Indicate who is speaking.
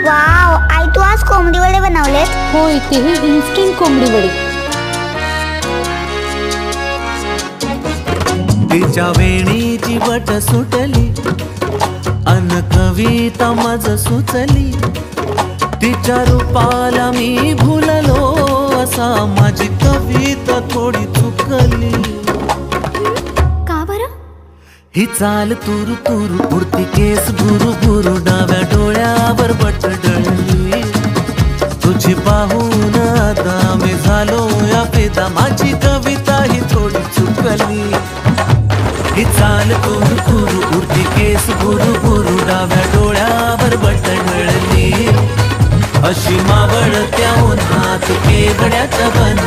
Speaker 1: Wow, आई तू आज कोंबडी वडे बनवलेत?
Speaker 2: होय, तेही इन्स्टंट कोंबडी वडे.
Speaker 3: तिच्या वेणीची वट सुटली अन कविता मज सुचली. तिच्या रूपाला मी भुललो असा माझी कविता थोडी चुकली.
Speaker 1: का बरं?
Speaker 3: ही चाल तुरु तुरु उडती केस भुरु भुरु डाव्या डोळ्यावर बट डळली. तुझी पाहून आता मी झालो या फिदा माझी कविता ही थोडी चुकली. ही चाल तुरु तुरु उडती केस भुरु भुरु डाव्या डोळ्यावर बट डळली. अशी मावळत्या उन्हात केवड्याच्या बन